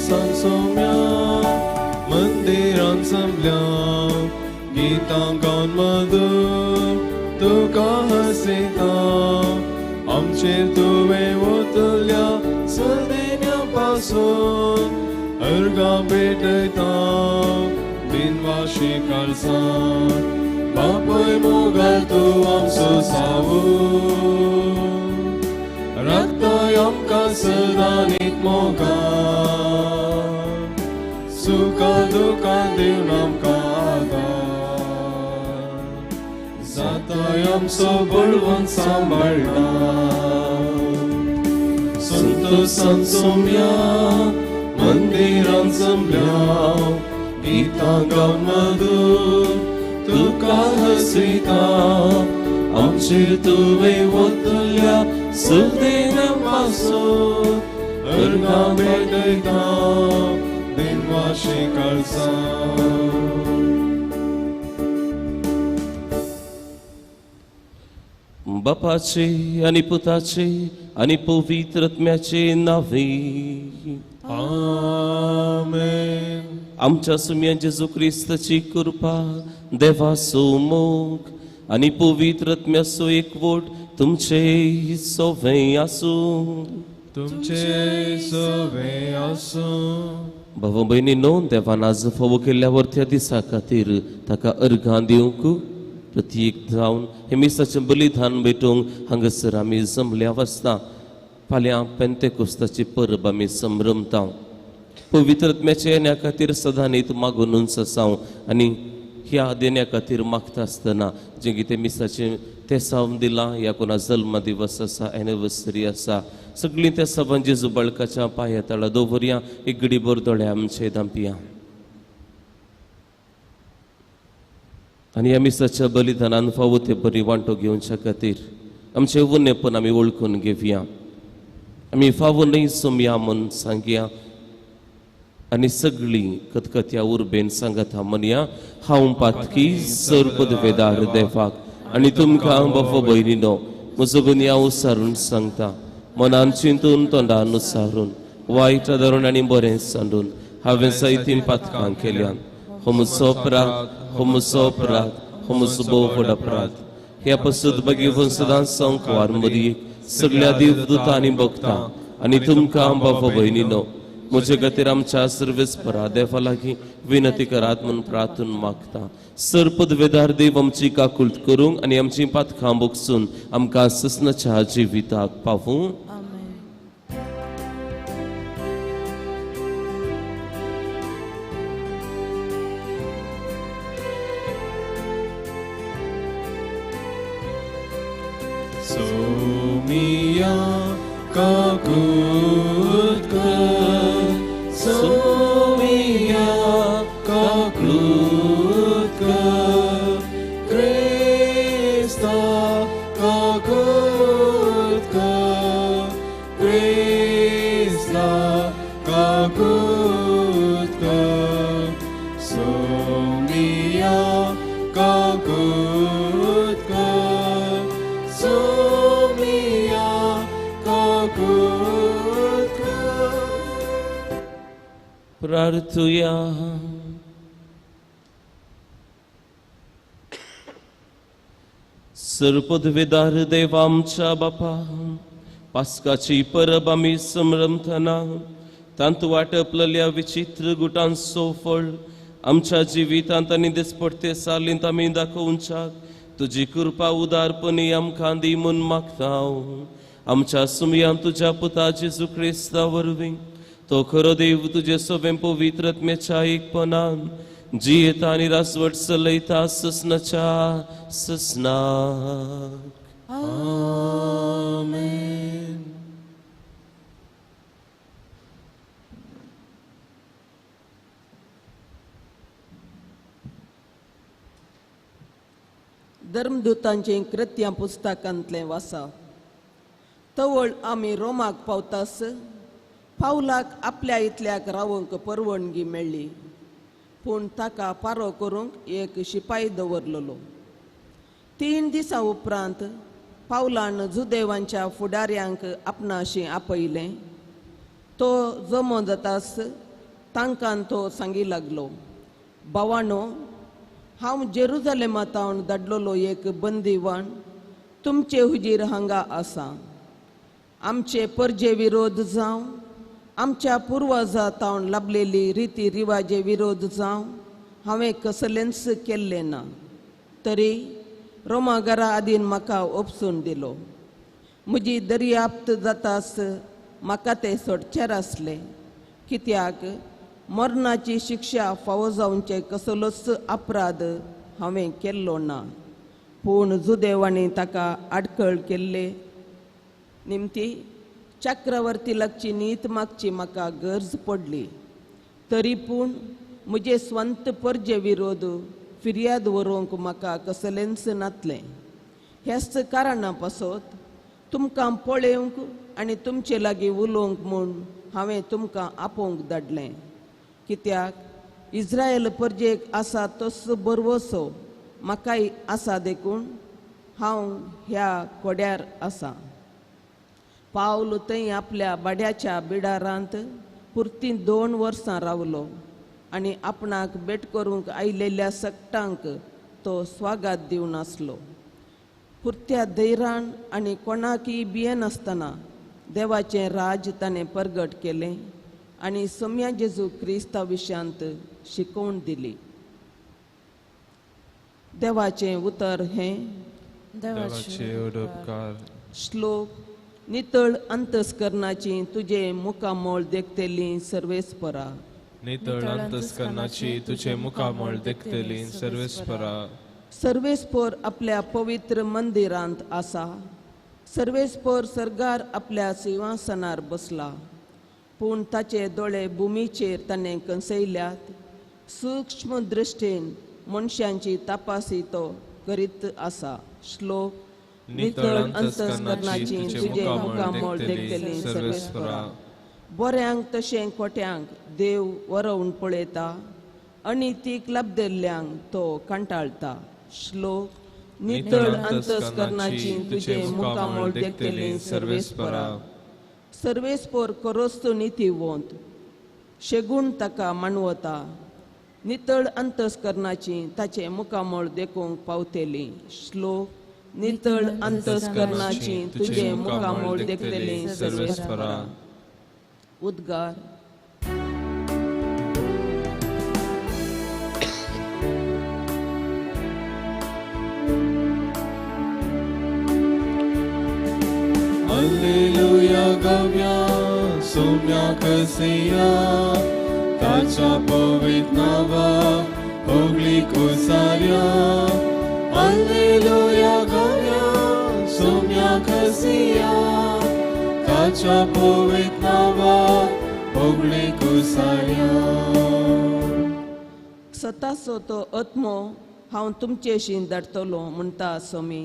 सांसोम्या मंदिरान संभल्या गीतां गावन मधुर तुका हसयता आमचेर तुवें ओतल्या सदेण्या पासून अर्गां भेटयता बिनवाशी काळजांत बापय मोगाल तूं आमचो सावूर रक्ताय आमकां सदां नीत मोगाल सुखा दुखां दिवन आमकां आदार जाताय आमचो बळवंत सांबाळटा संतोष सांसोम्या मंदिरान जमल्या गीतां गावन मधुर तुका हसयता आमचेर तुवें ओतल्या सदेण्या पासून अर्गां भेटयता बिनवाशी काळजांत बापाचे आनी पुताचे आनी पवित्र आत्म्याचे नावे आमेन. आमच्या सुम्या जेजू क्रिस्ताची कृपा देवाचो मोग आनी पवित्र आत्म्याचो एकवट तुमचे सोबे आसूं तुमचे सवे आसूं. भाव भयणीनो देवान आज फोव केल्ल्या त्या दिसा खातीर ताका अर्घां दिवंक प्रत्येक जावन हे मिसाचें बलिदान भेटूंक हांगासर आमी जमल्या आसता. फाल्यां पेंतेकोस्ताची परब आमी संभ्रमता. पवित्र आत्म्याच्या येण्या खातीर सदां न्हीद मागूनच आसां आनी ह्या देण्या खातीर मागता आसतना जें कितें मिसाचें तेसाव दिलां ह्या कोणा जल्म दिवस आसा एनिवर्सरी आसा सगळीं त्या सबां जेजू बाळकाच्या पांया तळा दवरया. एक घडीभर दोळे आमचे धांपया आनी ह्या मिसाच्या बलिदानान फावो ते बरी वांटो घेवच्या खातीर आमचें उणेपण आमी वळखून घेवया. आमी फावो न्हय सोमया म्हूण सांगया आनी सगळीं खतखत्या उर्बेन सांगता म्हणया हांव पातकी सर्पदवेदार देवाक आनी तुमकां बाबा भयणीनो म्हजो गुन्यांव उसारून सांगता. मनान चिंतून तोंडान उसारून वायट धरून आनी बरें सांडून हांवें जायतीं पातकां केल्यान हो म्हजो अपराध हो म्हजो अपराध हो म्हजो भोव व्हड अपराध. ह्या पसून बगीवन सदां संकवार मदीं सगळ्या देवदूतांनी भोगता आनी तुमकां बाबा भयणीनो म्हजे खातीर आमच्या सर्वेस्परा देवा लागीं विनती करात म्हूण प्रार्थून मागता. सर्पदवेदार देव आमची काकुळट करूंक आनी आमची पातकां भोगसून आमकां ससनाच्या जिविताक पावूं. सोमिया काकुळट कर सोमिया काकुळट कर क्रिस्ता काकुळट कर क्रिस्ता काकुळट कर सोमिया काकुळट कर सोमिया काकुळट कर. प्रार्थुया. सर्पदवेदार देव आमच्या बापा पास्काची परब आमी संभ्रमतना तांत वाटपलेल्या विचित्र गुटांचो फळ आमच्या जिवितांत आनी दिसपट्टे सालींत आमी दाखोवच्याक तुजी कृपा उदारपणी आमकां दी म्हूण मागता. आमच्या सुमयान तुज्या पुता जेजू क्रिस्ता वरवीं तो खरो देव तुजे सोबे पवित्र आत्म्याच्या एकपणान जियेता आनी रासवट चलयता ससनाच्या ससनाक. आमेन. धर्मदूतांचे कृत्यां पुस्तकांतलें वाचा. तवळ आमी रोमाक पावतास पावलाक आपल्या इतल्याक रावंक परवानगी मेळ्ळी पूण ताका पारो करूंक एक शिपाई दवरलेलो. 3 दिसां उपरांत पावलान जुदेवांच्या फुडाऱ्यांक आपणाशी आपयलें. तो जमो जातास तांकां तो सांगी लागलो, भावांनो, हांव जेरुजालेमांतावन धाडलोलो एक बंदीवान तुमचे हुजीर हांगा आसा. आमचे परजे विरोध जावं, आमच्या पुर्वजां तावन लाभलेली रिती रिवाजे विरोध जावं हांवें कसलेंच केल्लें ना. तरी रोमाघरा आदीन म्हाका ओपसून दिलो. म्हजी दर्याप्त जातास म्हाका ते सोडचेर आसले, कित्याक मरणाची शिक्षा फावो जावचे कसलोच अपराध हांवें केल्लो ना. पूण जुदेवांनी ताका आडखळ केल्ले निमती चक्रवर्ती लागची नीत मागची म्हाका गरज पडली. तरी पूण म्हजे स्वंत परजे विरोध फिर्याद व्हरूंक म्हाका कसलेंच नातलें. ह्याच कारणा पासत तुमकां पळोवंक आनी तुमचे लागीं उलोवंक म्हूण हांवें तुमकां आपोवंक धाडलें. कित्याक इस्रायल परजेक आसा तसो बरवसो म्हाकाय आसा देखून हांव ह्या कोड्यार आसा. पावल थंय आपल्या भाड्याच्या बिडारांत पुर्ती 2 वर्सां रावलो आनी आपणाक भेट करूंक आयिल्ल्या सक्तांक तो स्वागत दिवनासलो. पुर्त्या धैर्यान आनी कोणाकय भियेनासतना देवाचें राज ताणें परगट केलें आनी सोम्या जेजू क्रिस्ता विशयांत शिकोवन दिली. देवाचें उतर हें. देवाचे उपकार. श्लोक. नितळ अंतस्करणाची तुझे मुखामोळ देखतेली सर्वेस्परा. नितळ अंतस्करणाची तुझे मुखामोळ देखतेली सर्वेस्परा. सर्वेस्पर आपल्या पवित्र मंदिरांत आसा. सर्वेस्पर सर्गार आपल्या सिंहासनार बसला. पूण ताचे दोळे भुमीचेर ताणें कंसयल्यात. सूक्ष्म दृश्टेन मनशांची तपासी तो करीत आसा. श्लोक. नितळ अंतस्करणाची तुझे मुखामोळ देखतेली सर्वेस्परा. बऱ्यांक तशें खोट्यांक देव वरवून पळयता, अनितीक लाभदेल्ल्यांक तो कंटाळटा. श्लोक. नितळ अंतस्करणाची तुझे मुखामोळ देखतेली सर्वेस्परा. सर्वेस्पर करोस्तू नितीवंत, शेगून ताका मानवता. नितळ अंतस्करणाची ताचे मुखामोळ देखूंक पावतेली. श्लोक. नितळ अंतस्करणाची तुझे मुखामोळ देखतेली सर्वेस्परा. उद्गार. Alleluia gavia, somia कसिया, ताच्या पवित्र नावा होगलीक उसार्या. Alleluia gavia, somia कसिया, ताच्या पवित्र नावा होगलीक उसार्या. सताचो तो आत्मो हांव तुमचेशी धाडटलो म्हणटा सोमी,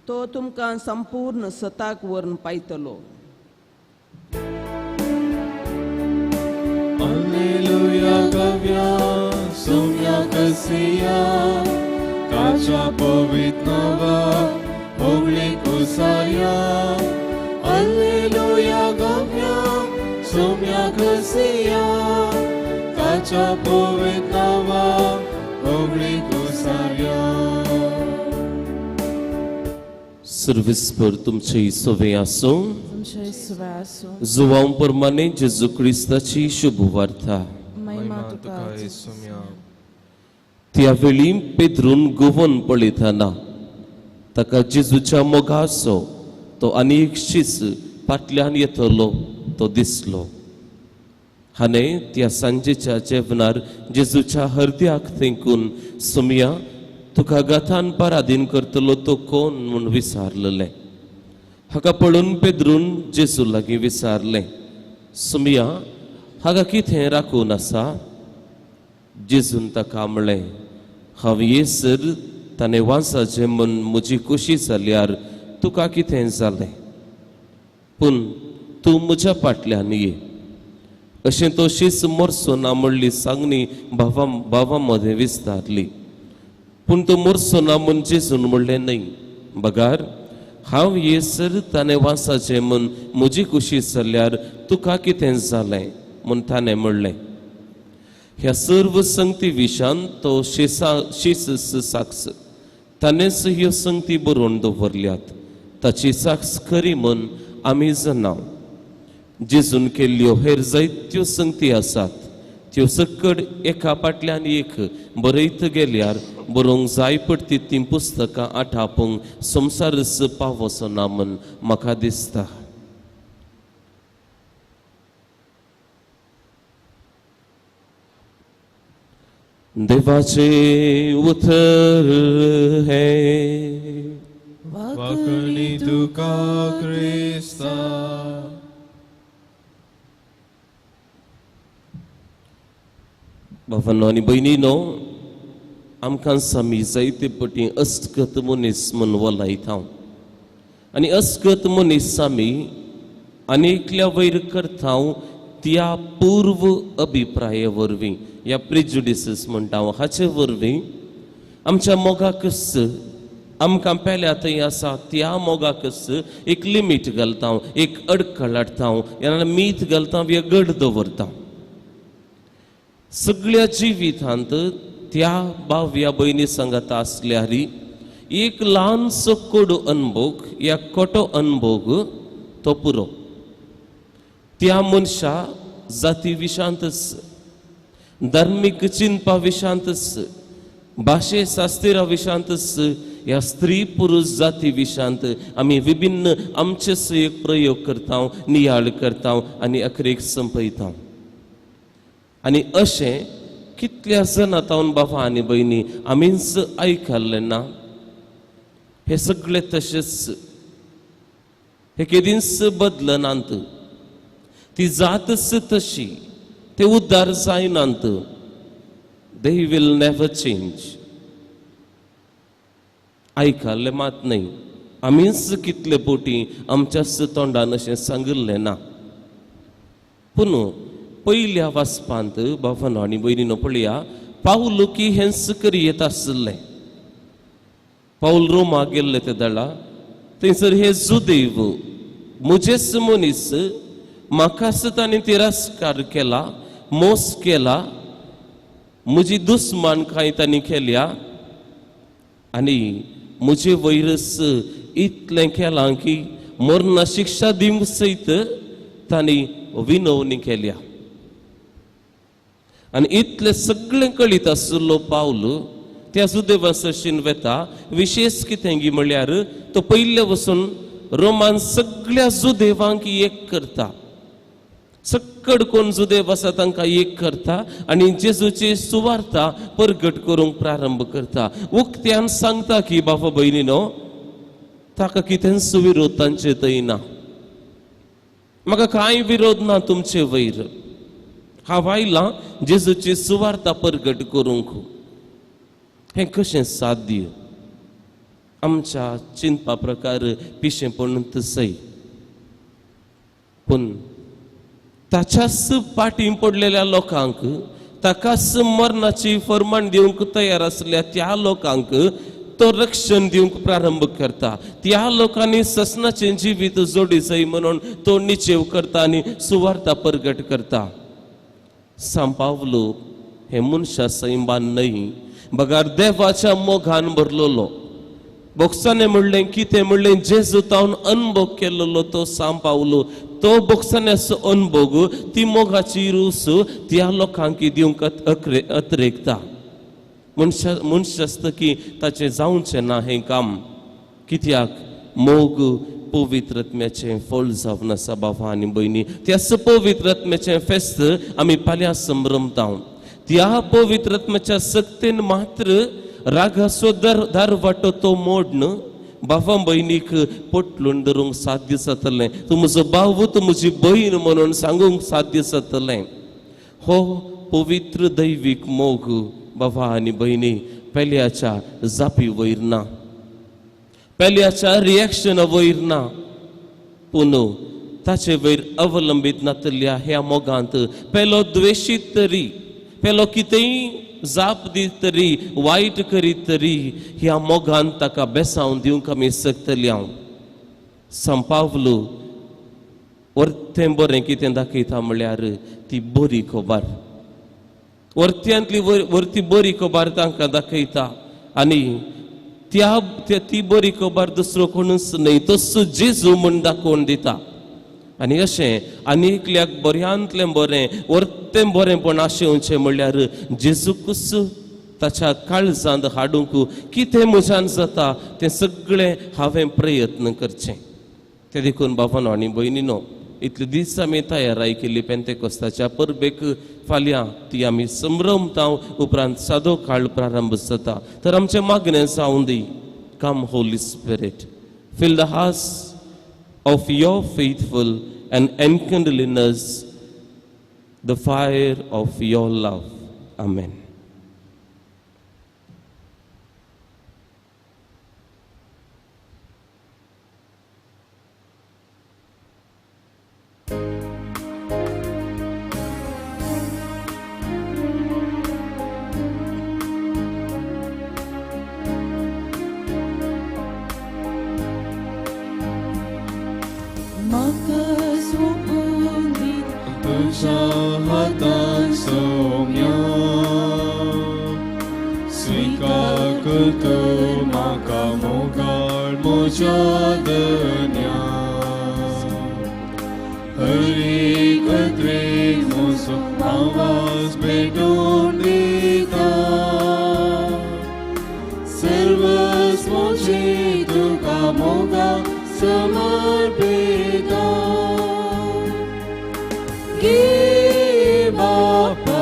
तो तुमकां संपूर्ण सताक व्हरून पायतलो. Alleluia gavia, somia कसिया, ताच्या पवित्र नावा होगलीक उसार्या. Alleluia gavia, somia कसिया, ताच्या पवित्र नावा होगलीक उसार्या. सर्वेस्पर तुमचे सोवे आसूं. जुवांव प्रमाणे जेजू क्रिस्ताची शुभ वार्ता. महिमा तुका येसुम्या. त्या वेळी पेद्रून गोवन पळयतना ताका जेजूच्या मोगाचो तो आनीक शीस फाटल्यान येतलो तो दिसलो. हाणें त्या सांजेच्या जेवणार जेजूच्या हृदयाक तेंकून, सोम्या, तुका गाथान पराधीन करतलो तो कोण म्हूण विचारलेलें. हाका पळोवन पेद्रून जेजू लागीं विचारलें, सोम्या, हाका कितें राखून आसा? जेजून ताका म्हणलें, हांव येसर ताणें वाचाचें म्हूण म्हजी कुशी जाल्यार तुका कितें जालें? पूण तूं म्हज्या फाटल्यान ये. अशें तो शीस मोरचो ना म्हणली सांगणी भावां मदें विस्तारली. पूण तो मोरचो ना म्हूण जेजून म्हणलें, न्हय, बगार, हांव येसर ताणें वासाचें म्हूण म्हजी कुशी चल्ल्यार तुका कितें जालें म्हूण ताणें म्हणलें. ह्या सर्व संगती विशान तो शीस साक्ष ताणेंच ह्यो संगती बरोवन दवरल्यात. ताची साक्ष खरी म्हूण आमी जाणाव. जेजून केल्ल्यो हेर जायत्यो संगती आसात, त्यो सकड एका फाटल्यान एक बरयत गेल्यार बरोवंक जाय पडटी तीं पुस्तकां आठापूंक संवसारच पावोचो ना म्हूण म्हाका दिसता. देवाचे उतर हे वाकणी तुका क्रिस्ता. भावांनो आनी भयणीनो, आमकां सामी जायते पटी अस्कत मनीस म्हूण वलायता. आनी अस्कत मनीस आमी आनीकल्या वयर करता त्या पूर्व अभिप्राया वरवीं, ह्या प्रिजुडिसीस म्हणटा हाचे वरवीं आमच्या मोगाकच आमकां पेल्या थंय आसा त्या मोगाकच एक लिमीट घालता, एक अडखळ हाडटा, ह्या मीठ घालता, वेगळ दवरता. सगळ्या जिवितांत त्या भाव्या भयणी सांगात आसल्यार एक ल्हानसो कोडो अनुभव, या खोटो अनुभव तो पुरो. त्या मनशा जाती विशांतच, धार्मीक चिंतपा विशांतच, भाशे शास्त्रा विशांतच, ह्या स्त्री पुरुष जाती विशांत आमी विभिन्न आमचेच एक प्रयोग करता, नियाळ करता आनी अखेरेक संपयता. आनी अशें कितल्या जनातावन बाबा आनी भयणी आमीच आयकल्लें ना. हे सगळे तशेंच, हे केदींच बदलनात. ती जातच तशी, ते उद्धार जायनात. They will never change. आयकल्लें मात न्हय, आमीच कितले पोटी आमच्याच तोंडान अशें सांगिल्लें ना. पूण पयल्या वाचपांत बाबांनो आनी भयणीनो पळया, पावल की हेंच करी येत आसलें. पावल रोमा गेल्ले ते दळा, थंयसर हे जुदेव मुजेच मनीस म्हाकाच तांणी तिरस्कार केला, मोस केला, म्हजी दुस्मानकाय तांणी केल्या आनी म्हजे वैरस इतलें केलां की मरण शिक्षा दिवंक सयत तांणी विनवणी केल्या. आनी इतलें सगळें कळीत आसलो पावल त्या जुदेवा सरशीन वेता. विशेष कितें गी म्हळ्यार तो पयले वचून रोमान सगळ्या जुदेवांक एक करता, सक्कड कोण जुदेव आसा तांकां एक करता आनी जेजूची सुवार्ता परगट करूंक प्रारंभ करता. उक्त्यान सांगता की बाबा भयणीनो, ताका कितेंच विरोध तांचे थंय ना, म्हाका कांय विरोध ना तुमचे वयर. हांव आयलां जेजूची सुवार्ता परगट करूंक. हें कशें साध्य? आमच्या चिंतपा प्रकार पिशेपण तसय. पूण ताच्याच पाटी पडलेल्या लोकांक, ताकाच मरणाची फर्माण दिवंक तयार आसल्या त्या लोकांक तो रक्षण दिवंक प्रारंभ करता. त्या लोकांनी ससनाचें जिवीत जोडी जाय म्हणून तो निचेव करता आनी सुवार्ता परगट करता. सांपावलो हे मनशा सैमान न्हय, बगार देवाच्या मोगान भरलोलो. बोक्साने म्हणलें कितें म्हणलें, जेजू तावन अनुभव केल्लो तो सांपावलो. तो बोक्सान्याचो अनुभव, ती मोगाची रूस त्या लोकांक दिवंक अतिरेकता. मनशा आसता की ताचें जावचें ना हें काम. कित्याक मोग पवित्र आत्म्याचें फळ जावन आसा बाबा आनी भयणी. त्याच पवित्र आत्म्याचें फेस्त आमी फाल्यां संभ्रमता. त्या पवित्र आत्म्याच्या सक्तीन मात्र रागाचो दारवाटो तो मोडन बाबा भयणीक पटलून धरूंक साध्य जातलें. तूं म्हजो भाव, तूं म्हजी भयण म्हणून सांगूंक साध्य जातलें. हो पवित्र दैवीक मोग बाबा आनी भयणी पेल्याच्या जापी वयर ना, पेल्याच्या रिएक्शना वयर ना, पूण ताचे वयर अवलंबीत नातल्या ह्या मोगांत पेलो द्वेशीत तरी, पेलो कितेंय जाप दीत तरी, वायट करीत तरी ह्या मोगान ताका बेसावन दिवंक आमी शकतली. संपावलो वर्तें बरें कितें दाखयता म्हळ्यार ती बरी खबर. वर्त्यांतली वर्ती बरी खबर तांकां दाखयता आनी ती बरी खबर दुसरो कोणूच न्हय, तसो जेजू म्हूण दाखोवन दिता. आनी अशें आनी एकल्याक बऱ्यांतलें बरें वर्तें बरेंपण आशेवचें म्हळ्यार जेजूकूच ताच्या काळजांत हाडूंक कितें म्हज्यान जाता तें सगळें हांवें प्रयत्न करचें. ते देखून बाबांनो आनी भयणीनो, इतले दीस आमी तयाराय केली पेंतेकोस्ताच्या परबेक. फाल्यां ती आमी संभ्रमता उपरांत सादो काळ प्रारंभ जाता. तर आमचें मागणें जावं दी, come holy spirit, fill the hearts of your faithful and enkindle in us the fire of your love. Amen. Tuझ्या हातान सौम्या स्वीकार करतो म्हाका मोगाळ म्हज्या धन्या. हर एक त्रेक म्हजो आवाज भेटून दिता. सर्वच म्हजें तुका मोगाळ समर्पिता. घे बापा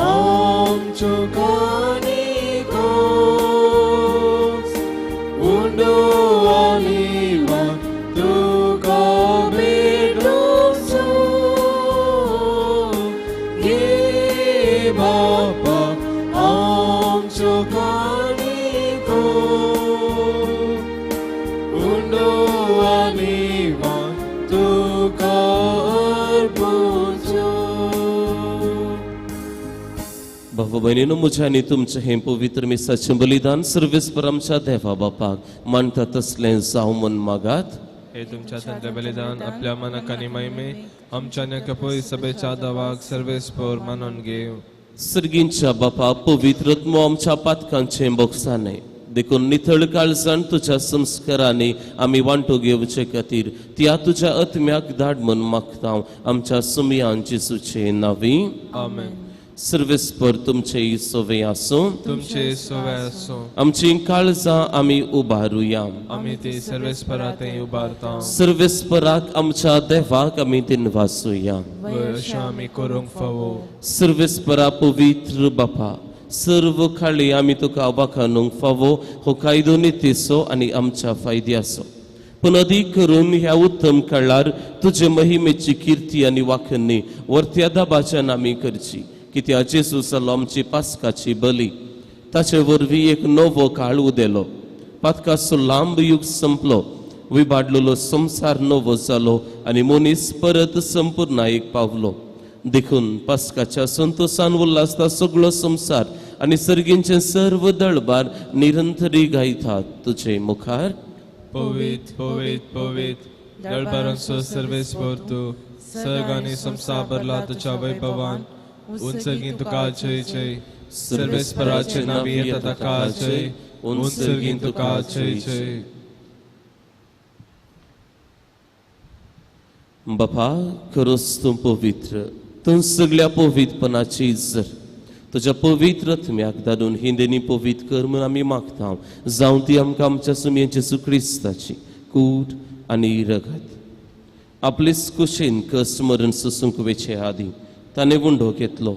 आमच्यो काणिको उंडो आनी मान तुका भेटोवचो. घे बापा आमच्यो काणिको उंडो आनी मान तुका भाव भयणीनो, म्हज्या आनी तुमचें हें पवित्र मिसाचें बलिदान सर्वेस्पर आमच्या देवा बापाक मानता तसलें जावं म्हूण मागात. हे तुमच्या थंड बलिदान आपल्या मनाक आनी महिमे आमच्या नकपय सभेच्या दावाक सर्वेस्पर मानून घेव. सर्गींच्या बापा, पवित्रत्व आमच्या पातकांचें बोगसाणें देखून नितळ काळजान तुज्या संस्कारांनी आमी वांटो घेवचे खातीर त्या तुज्या आत्म्याक धाड म्हूण मागता आमच्या सुमयान जेजूचे नांवी. आमेन. सर्वेस्पर तुमचे सोवे आसूं, तुमचे सोवे आसूं. आमची काळजां आमी उबारुया. आमी ती सर्वेस्परांतय उबारता. सर्वेस्पराक आमच्या देवाक आमी दिनवासुया. अशें आमी करूंक फावो. सर्वेस्परा पवित्र बापा, सर्व खाळी आमी तुका वाखाणूंक फावो हो कायदो नितीचो आनी आमच्या फायद्याचो. पूण अदीक करून ह्या उत्तम काळार तुजे महिमेची कीर्ती आनी वाखणी वर्त्या दाबाच्यान आमी करची. कित्याक जेजू जालो आमची पास्काची बली. ताचे वरवीं एक नवो काळ उदेलो. पातकाचो लांब युग संपलो. विबाडलेलो संवसार नवो जालो आनी मनीस परत संपूर्णायेक पावलो. देखून पास्काच्या संतोषान उल्हासता सगळो संवसार आनी सर्गींचे सर्व दळबार निरंतरी गायतात तुजे मुखार. पवित्र पवित्र पवित्र दळबारांचो सर्वेस्पर तूं. सर्ग आनी संवसार भरला तुज्या वैभवान. उंचरगीं तुका जय जय. सर्वेस्पराचे नांवी येता ताका जय. उंचरगीं तुका जय जय. बापा, खरोच तूं पवित्र. तूं सगळ्या पवित्रपणाची इज्जत तुज्या पवित्र आत्म्याक धाडून ही देणी पवित्र कर म्हूण आमी मागता. जावं ती आमकां आमच्या सुमये जेजू क्रिस्ताची कूड आनी रगत. आपलेच कुशीन स्मरण सुसूंक वेचे आदी ताणें गुंडो घेतलो.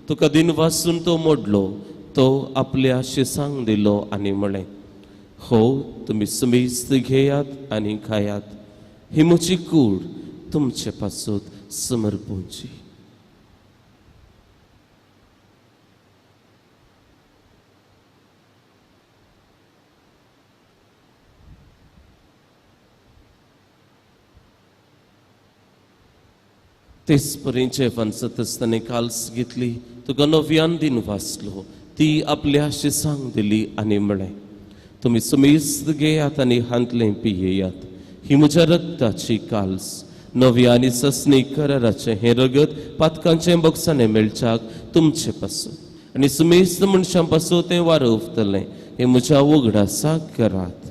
तुका दिन वाचून तो मोडलो. तो आपल्या शिसांक दिलो आनी म्हळें, हो तुमी समेस्त घेयात आनी खायात. ही म्हजी कूड तुमचे पासत समर्पूंची. तेच परेन जेवण जात आसतना काल्स घेतली. तुका नव्यान दिन वाचलो. ती आपल्या शिसांक दिली आनी म्हळें, तुमी समेस्त घेयात आनी हांतलें पियेयात. ही म्हज्या रक्ताची काल्स नव्या आनी ससनी कराराचे हे रगत पातकांचे बॉक्साने मेळच्याक तुमचे पासून आनी सुमेस्त मनशां पासून तें वारवतलें हे म्हज्या उगडासाक करात.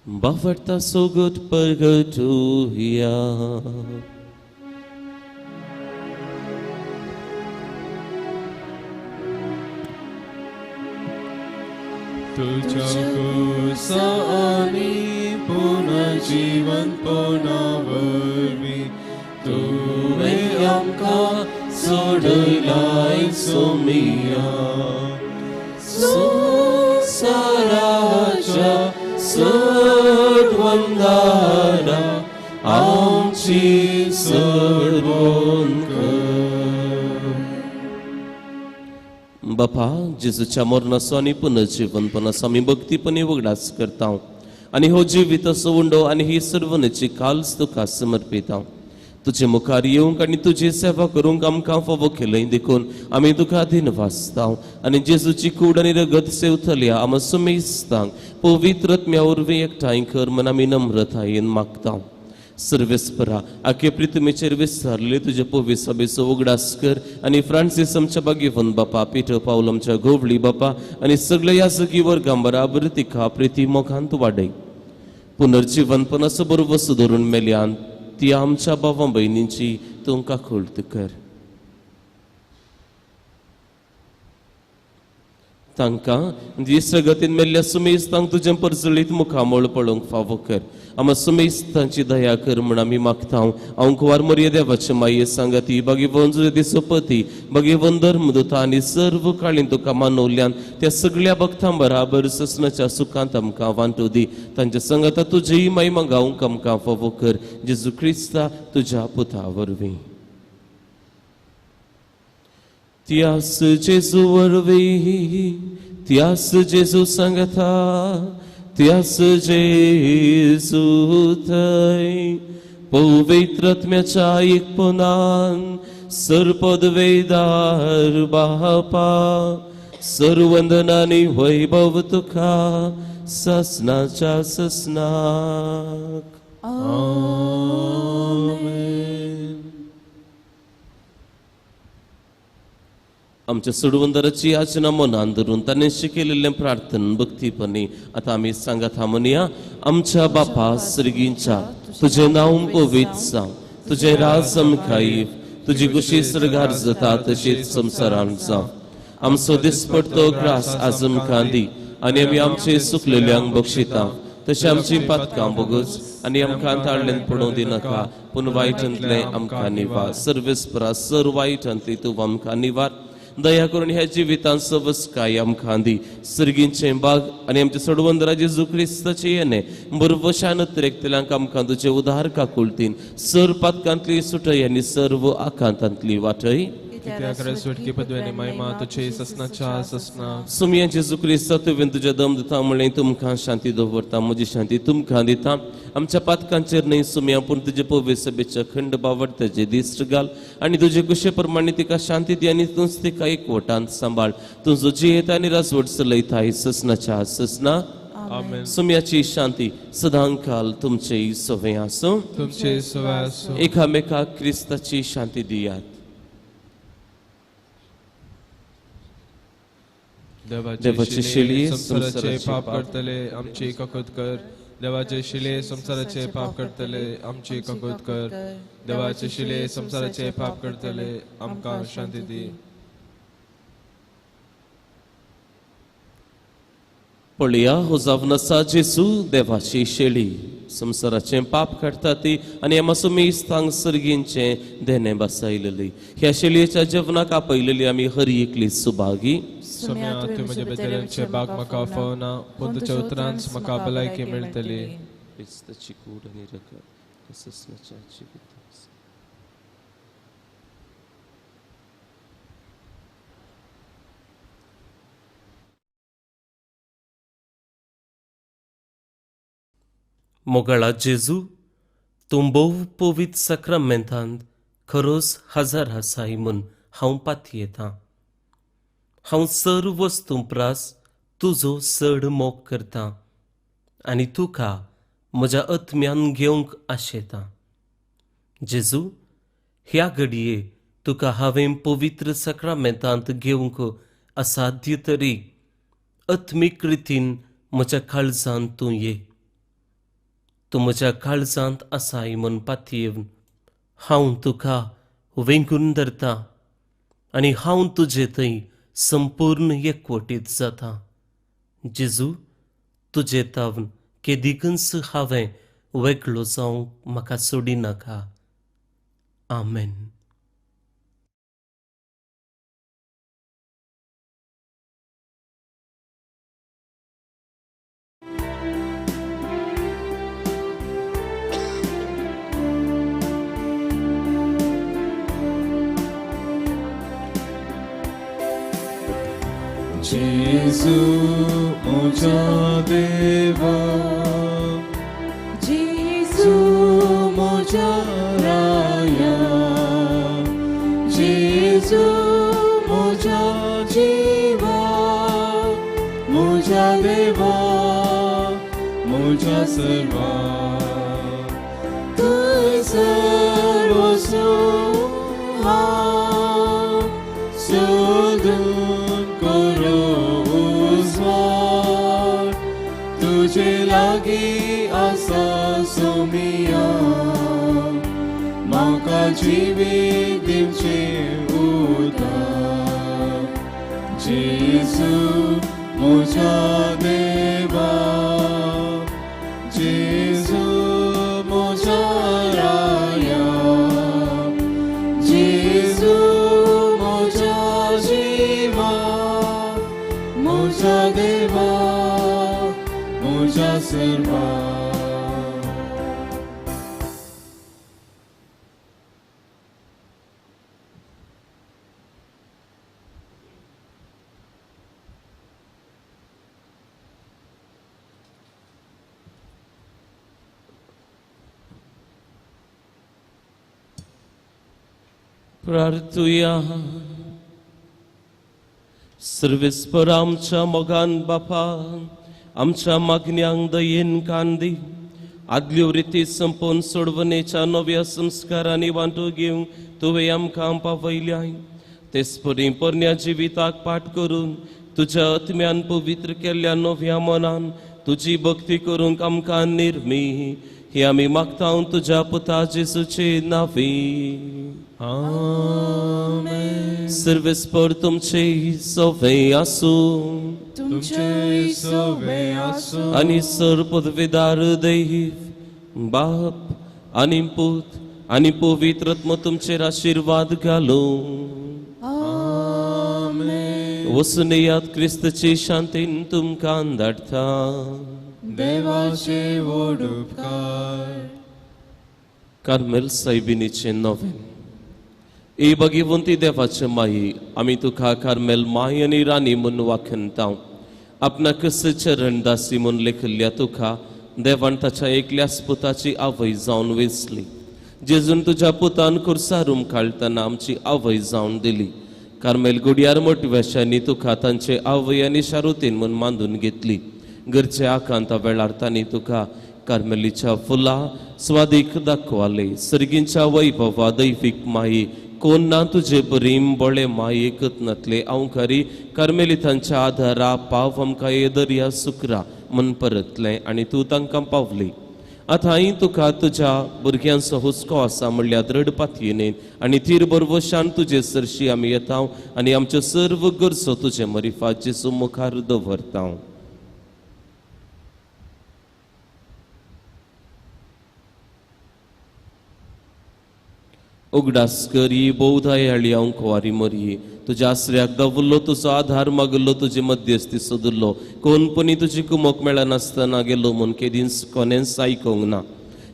Bavarta so good purgatoria. तुझ्या कुसानी पुनर्जीवन पुनर्वरवी तुवें आमकां सोडलाय सोमिया संसाराच्या सद्वंदारा आमची सोडवण कर. बापा जेजूच्या मरणाचो आनी पुनर्जीवनपणाचो आमी भक्तीपणी उगडास करता आनी हो जिवीत असो उंडो आनी ही सर्वनेची काल्स तुका समर्पिता. तुजे मुखार येवंक आनी तुजी सेवा करूंक आमकां फावो केलय देखून आमी तुका दिनवासता आनी जेजूची कूड आनी रगत सेवतल्या आम सुमेस्तांक पवित्र आत्म्या वरवीं एकठांय कर म्हण आमी नम्रतायेन मागता. सर्वेस्परा आखे प्रितमेचेर विस्तारले तुजे पवित्र सभेचो उगडास कर आनी फ्रांसीस आमच्या बागेवन बापा पिटर पावल आमच्या गोवळी बापा आनी सगळे याजकी वर्गां बराबर तिका प्रिती मोगांत वाडय. पुनर्जीवनपणाचो बरो वस्तू धरून मेल्यान ती आमच्या भावां भयणींची तुमकां खोळत कर. तांकां दिस जगतीन मेल्ल्या सुमेस्तांक तुजें परजळीत मुखामोळ पळोवंक फावो कर. आम सुमेस्तांची दया कर म्हण आमी मागता. हांव कुंवार मरिया देवाचे माये सांगाती भगिवन दिसो पती भगिवन धर्मदूता आनी सर्व काळीन तुका मानवल्यान त्या सगळ्या भक्तां बराबर ससनाच्या सुखांत आमकां वांटो दी. तांच्या संगता तुजीय महिमा गावंक आमकां फावो कर. जेजू क्रिस्ता तुज्या पुता वरवीं. त्यास जेजू वरवीं त्यास जेजू सांगता त्यास जेजू थंय पवित्र आत्म्याच्या एकपणान सर्पदवेदार बापा सर्वंदनानी वैभव तुका ससनाच्या ससनाक. आमेन. आमच्या सोडवंदराची याचना मनान धरून ताणें शिकयलेलें प्रार्थन भक्तीपणी आता आमी सांगात म्हणया. आमच्या बापा सर्गींच्या तुजें नांव पवित्र जावं तुजें राज आमकां येव तुजी कुशी सर्गार जाता तशीच संवसारांत जावं. आमचो दिसपडटो ग्रास आज आमकां दी आनी आमी आमचे सुकलेल्यांक बक्षिता तशें आमची पातकां बोगूच आनी आमकां ताळ्ळेन पडूं दिनाका पूण वायटांतलें आमकां निवार. सर्वेस्परा सर्व वायटांतली तूं आमकां निवार. दया करून ह्या जिवितांत सवस्काय आमकां दी. सर्गींचें बाग आनी आमच्या सोडवंदरा जेजू क्रिस्ताचे येणे बरवशान तरेकतल्यांक आमकां तुजे उदार काकुळतीन सर पातकांतली सुटय आनी सर्व आकांतांतली वाटय. कित्याक सुटकी पदवेनी महिमा तुझे ससनाच्या ससना. सुमया जेजू क्रिस्ता तुवें तुज्या दम दिता म्हणलें तुमकां शांती दवरता म्हजी शांती तुमकां दिता. आमच्या पातकांचेर न्हय सुमया पूण तुजे पवित्र सभेच्या खंड बावडताचे दिश्ट घाल आनी तुजे कुशे प्रमाणे तिका शांती दी आनी तूंच तिका एकवटांत सांबाळ. तुजो जियेता आनी रासवट चलयताय ससनाच्या ससना. आमेन. सुमयाची शांती सदांकाल तुमचे सवय आसूं. तुमचे सवय आसूं. एकामेकाक क्रिस्ताची शांती दियात. देवाचे शिले संसाराचे पाप करतले आमची ककूत कर. देवाचे शिले संसाराचे पाप करतले आमची ककूत कर. देवाचे शिले संसाराचे पाप करतले आमकां शांती दी. पळया हो जावन आसा जेजू देवाची शेळी संसाराचें पाप काडटा ती आनी आमी सुमेस्तांक सर्गींचें देणे बसयलेली. ह्या शेळयेच्या जेवणाक आपयलेली आमी हर एकली सुभागी. सुम्या तूं म्हजे भितरचे बाग म्हाका फावना पूण तुज्या उतरांच म्हाका भलायकी मेळटली. क्रिस्ताची कूड आनी रगत ससनाच्या जिवितांत. मोगाळा जेजू तूं भोव पवित्र सक्रामेंतांत खरोच हजार आसाय म्हूण हांव पातयेतां. हांव सर्व वस्तू प्रास तुजो चड मोग करतां आनी तुका म्हज्या आत्म्यान घेवंक आशेतां. जेजू, ह्या घडये तुका हांवें पवित्र सक्रामेंतांत घेवंक असाध्य तरी आत्मीक रितीन म्हज्या काळजांत तूं ये. तूं म्हज्या काळजांत आसाय म्हूण पातयेवन हांव तुका वेंगून धरतां आनी हांव तुजे थंय संपूर्ण एकवटीत जातां. जेजू, तुजे तावन केदीकच हांवें वेगळो जावंक म्हाका सोडिनाका. आमेन. जेजू म्हज्या देवा, जेजू म्हज्या राया, जेजू म्हज्या जिवा, म्हज्या देवा, म्हज्या सर्वा, तुवें सर्वस्व हांव सोदून तुजे लागीं आसा सोमिया, म्हाका जिवीत दिवचें उदार. जेजू म्हज्या देवा, जेजू म्हज्या राया, जेजू म्हज्या जिवा, म्हज्या देवा, म्हज्या सर्वा. प्रार्थुया. सर्वेस्पर आमच्या मोगान बापा, आमच्या मागण्यांक दयेन कान दी. आदल्यो रिती संपोवन सोडवणेच्या नव्या संस्कारांनी वांटो घेवंक तुवें आमकां पावयल्याय. तेचपरी पोरण्या जिविताक पाठ करून तुज्या आत्म्यान पवित्र केल्ल्या नव्या मनान तुजी भक्ती करूंक आमकां निर्मी. हे आमी मागता तुज्या पुता जेजूचे नांवी. आमेन. सर्वेस्पर तुमचे सवे आसूं, तुमचे सवे आसूं आनी सर पदवेदार दैव बाप आनी पूत आनी पवित्र आत्मा तुमचेर आशीर्वाद घालूं. आमेन. वचून येयात क्रिस्ताचे शांतीन तुमकां धाडटा. देवाचे व्हड उपकार. कार्मेल सायबिणीचे नोवेन. ए भगिवंती देवाचे माई, आमी तुका कार्मेल माय आनी राणी म्हूण वाखणता. आपणाक चरण दासी म्हूण लेखिल्ल्या तुका देवान ताच्या एकल्याच पुताची आवय जावन वेचली. जेजून तुज्या पुतान खुर्सारूम काळतना आमची आवय जावन दिली. कार्मेल गुडयार मोटव्याशांनी तुका तांचे आवय आनी शारुतीन म्हूण मांडून घेतली. घरचे आकांत वेळार तांणी तुका कार्मेलीच्या फुलां स्वादीक दाखवाले. सर्गींच्या वैभवा दैवीक माई, कोण ना तुझे बरीम बोळे माय एकत नतले अवकारी कार्मेलितांच्या आधारा पाव आमकां ये दर्या सुकरा म्हण परतले आनी तूं तांकां पावली. आतांय तुका तुज्या भुरग्यांचो हुस्को आसा म्हणल्यार दृढ पातयेन आनी तीरभर वशान तुजे सरशी आमी येता आनी आमच्यो सर्व गरजो तुजे मरिफात जेजू मुखार दवरता. उगडास करी बोवधाय अंकवारी मरी तुझ्या आश्रयाक दावुल्लो तुजो आधार मागलो तुजे मध्यस्थी सोदुल्लो कोणपणी तुजी कुमोक मेळनासतना गेलो म्हूण केदींच कोणेंच आयकोंक ना.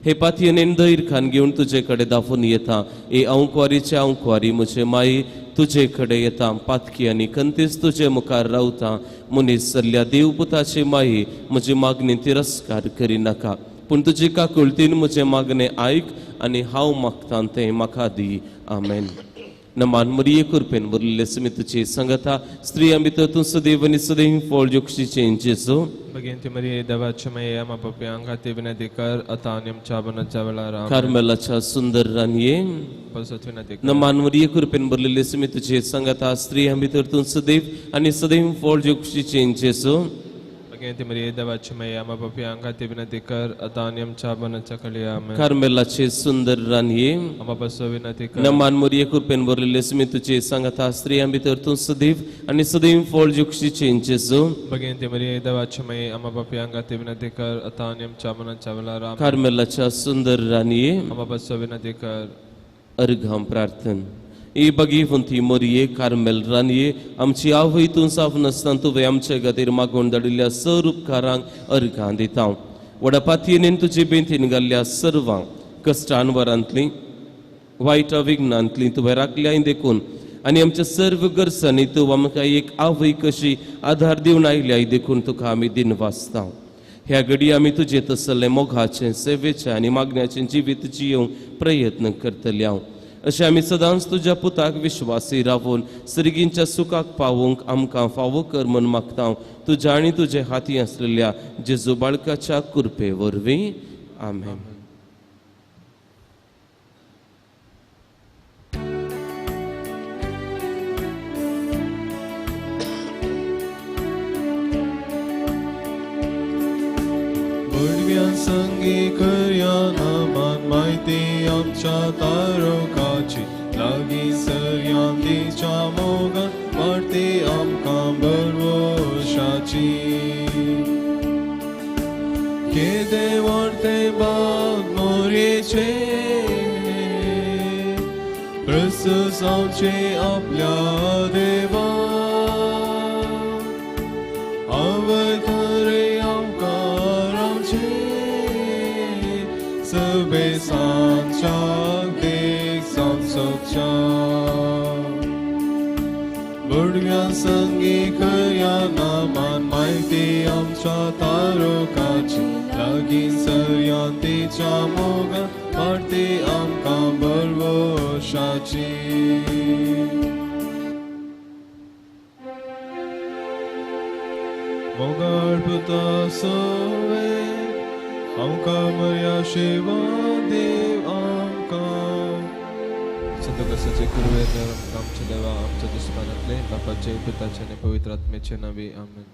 हे पातयेन धैर्य खान घेवन तुजे कडेन दाफून येता. ए अंकवारीचे अंकवारी म्हजे माई तुजे कडेन येता. पातकी आनी खंतीच तुजे मुखार रावता. मनीस जाल्ल्या देवपुताचे माई म्हजी मागणी तिरस्कार करिनाका. पूण तुजी काकुळतीन म्हजें मागणें आयक आनी हांव मागतां तें म्हाका दी. आमेन. नमान मरिये कृपेन भरलेले समी तुझी संगता स्त्रियां भितर तूं सदैव आनी सदैव फळ जोगशीचें जेजू. Beginti Maria, देवाच्या माये आम्हा पप्यांक खातीर विनंती कर, आता आनी आमच्या मरणाच्या वेळार. आमेन. कार्मेलाच्या सुंदर रानये परसत विनंती कर. नमान मरिये कृपेन भरलेले समी तुझी संगता स्त्रियां भितर तूं सदैव आनी सदैव फळ जोगशीचें जेजू. Beginti Maria, देवाच्या माये आम्हा पप्यांक खातीर विनंती कर, आता आनी आमच्या मरणाच्या वेळार. आमेन. कार्मेलाचे सुंदर रानये आम्हा परसत विनंती कर. नमान मरिये कृपेन भरलेले समी तुझी संगता स्त्रियां भितर तूं सदैव आनी सदैव फळ जोगशीचें जेजू. Beginti Maria, देवाच्या माये आम्हा पप्यांक खातीर विनंती कर, आता आनी आमच्या मरणाच्या वेळार. आमेन. कार्मेलाच्या सुंदर रानये आम्हा परसत विनंती कर. अर्घां प्रार्थन. ई भगीवंती मोरये कार्मेल रानये आमची आवय तूं साफ नासतना तुवें आमचे खातीर मागून धाडिल्ल्या सर उपकारांक अर्घां दिता. व्हडा पातयेन तुजे बेंतीन घाल्ल्या सर्वांक कश्टान वरांतली वायटा विघ्नांतली तुवें राखल्याय देखून आनी आमच्या सर्व गरजांनी तूं आमकां एक आवय कशी आधार दिवन आयल्याय देखून तुका आमी दिनवासता. ह्या घडी आमी तुजे तसले मोगाचें सेवेचें आनी मागण्याचें जिवीत जियोवंक प्रयत्न करतले. हांव अशें आमी सदांच तुज्या पुताक विश्वासी रावून सर्गींच्या सुखाक पावूंक आमकां फावो कर म्हूण मागता. तुज्या आनी तुजे हाती आसलेल्या जेजू बाळकाच्या कृपे वरवीं. आमेन. बुडव्या संगी करया नामान माहिती आमच्या तारकाची लागी सरयां तिच्या मोगान वाडती आमकां भरवशाची. केदे वाडते बाग मोरेचे प्रस्तुत आमचे आपल्या देवा. आवय खरे सबे सांच्या देख सांसोच्या बुडव्या संगी खया नामान माहिती आमच्या तारकाची लागीं सरयां तिच्या मोगान वाडती आमकां भरवशाची. मोगाळ पुता सोवे आमकां मर्या शेवा देव आमकां. संत कसाचे कुरवे आमच्या देवा आमच्या दुस्मानातले बापाचे पिताचे आणि पवित्र आत्म्याचे नावे. आमेन.